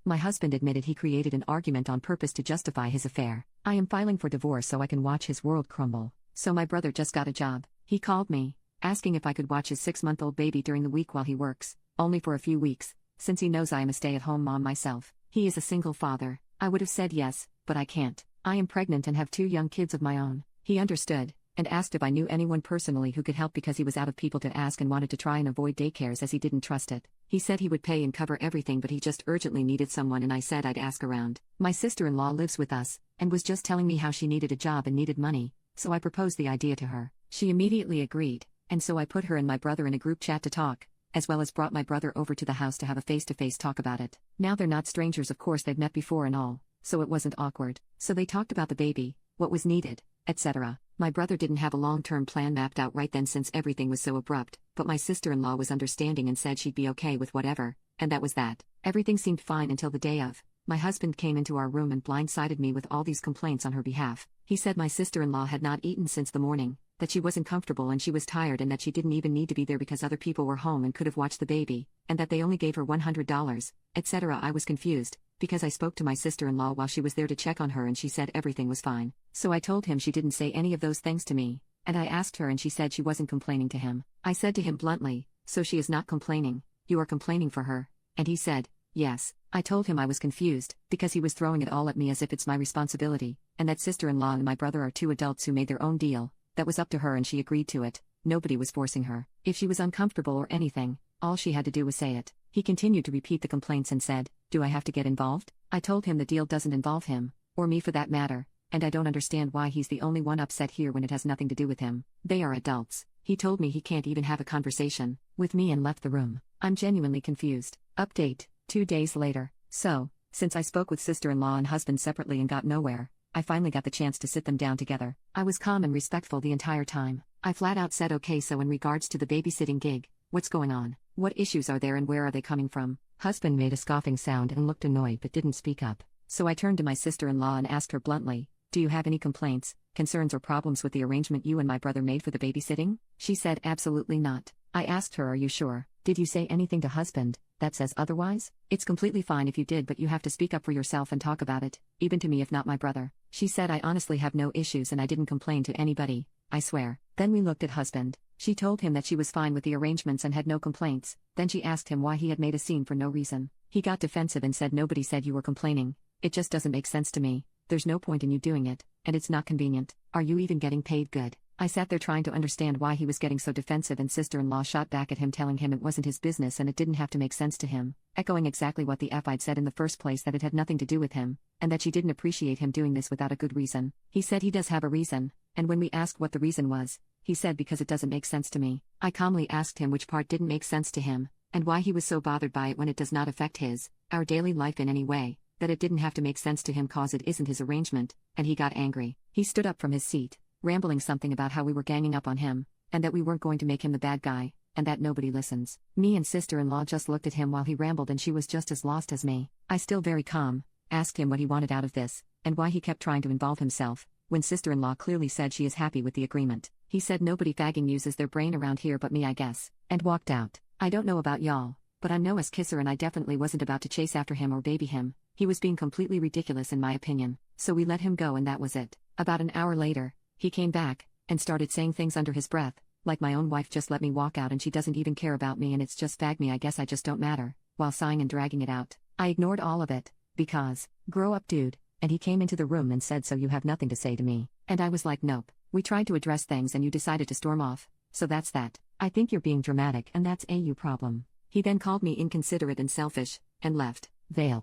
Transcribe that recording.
My husband admitted he created an argument on purpose to justify his affair. I am filing for divorce so I can watch his world crumble. So my brother just got a job. He called me, asking if I could watch his 6-month-old baby during the week while he works, only for a few weeks, since he knows I am a stay-at-home mom myself. He is a single father. I would have said yes, but I can't. I am pregnant and have 2 young kids of my own. He understood, and asked if I knew anyone personally who could help because he was out of people to ask and wanted to try and avoid daycares as he didn't trust it. He said he would pay and cover everything, but he just urgently needed someone, and I said I'd ask around. My sister-in-law lives with us, and was just telling me how she needed a job and needed money, so I proposed the idea to her. She immediately agreed, and so I put her and my brother in a group chat to talk, as well as brought my brother over to the house to have a face-to-face talk about it. Now they're not strangers, of course they've met before and all, so it wasn't awkward. So they talked about the baby, what was needed, etc. My brother didn't have a long-term plan mapped out right then since everything was so abrupt, but my sister-in-law was understanding and said she'd be okay with whatever, and that was that. Everything seemed fine until the day of. My husband came into our room and blindsided me with all these complaints on her behalf. He said my sister-in-law had not eaten since the morning, that she wasn't comfortable and she was tired and that she didn't even need to be there because other people were home and could have watched the baby, and that they only gave her $100, etc. I was confused, because I spoke to my sister-in-law while she was there to check on her and she said everything was fine. So I told him she didn't say any of those things to me, and I asked her and she said she wasn't complaining to him. I said to him bluntly, so she is not complaining, you are complaining for her? And he said, yes. I told him I was confused, because he was throwing it all at me as if it's my responsibility, and that sister-in-law and my brother are 2 adults who made their own deal, that was up to her and she agreed to it, nobody was forcing her. If she was uncomfortable or anything, all she had to do was say it. He continued to repeat the complaints and said, do I have to get involved? I told him the deal doesn't involve him, or me for that matter, and I don't understand why he's the only one upset here when it has nothing to do with him. They are adults. He told me he can't even have a conversation with me and left the room. I'm genuinely confused. Update, 2 days later. So, since I spoke with sister-in-law and husband separately and got nowhere, I finally got the chance to sit them down together. I was calm and respectful the entire time. I flat out said okay, so in regards to the babysitting gig, what's going on? What issues are there and where are they coming from? Husband made a scoffing sound and looked annoyed but didn't speak up. So I turned to my sister-in-law and asked her bluntly, do you have any complaints, concerns or problems with the arrangement you and my brother made for the babysitting? She said absolutely not. I asked her, are you sure? Did you say anything to husband that says otherwise? It's completely fine if you did, but you have to speak up for yourself and talk about it, even to me if not my brother. She said I honestly have no issues and I didn't complain to anybody, I swear. Then we looked at husband. She told him that she was fine with the arrangements and had no complaints. Then she asked him why he had made a scene for no reason. He got defensive and said nobody said you were complaining. It just doesn't make sense to me. There's no point in you doing it, and it's not convenient. Are you even getting paid good? I sat there trying to understand why he was getting so defensive, and sister-in-law shot back at him telling him it wasn't his business and it didn't have to make sense to him, echoing exactly what the F I'd said in the first place, that it had nothing to do with him, and that she didn't appreciate him doing this without a good reason. He said he does have a reason, and when we asked what the reason was, he said because it doesn't make sense to me. I calmly asked him which part didn't make sense to him, and why he was so bothered by it when it does not affect our daily life in any way, that it didn't have to make sense to him cause it isn't his arrangement, and he got angry. He stood up from his seat, rambling something about how we were ganging up on him, and that we weren't going to make him the bad guy, and that nobody listens. Me and sister-in-law just looked at him while he rambled and she was just as lost as me. I, still very calm, asked him what he wanted out of this, and why he kept trying to involve himself, when sister-in-law clearly said she is happy with the agreement. He said nobody fagging uses their brain around here but me, I guess, and walked out. I don't know about y'all, but I'm no ass kisser and I definitely wasn't about to chase after him or baby him. He was being completely ridiculous in my opinion, so we let him go and that was it. About an hour later, he came back, and started saying things under his breath, like my own wife just let me walk out and she doesn't even care about me and it's just fag me, I guess I just don't matter, while sighing and dragging it out. I ignored all of it, because, grow up dude, and he came into the room and said, so you have nothing to say to me? And I was like, nope. We tried to address things and you decided to storm off, so that's that. I think you're being dramatic and that's a you problem. He then called me inconsiderate and selfish, and left. Vape.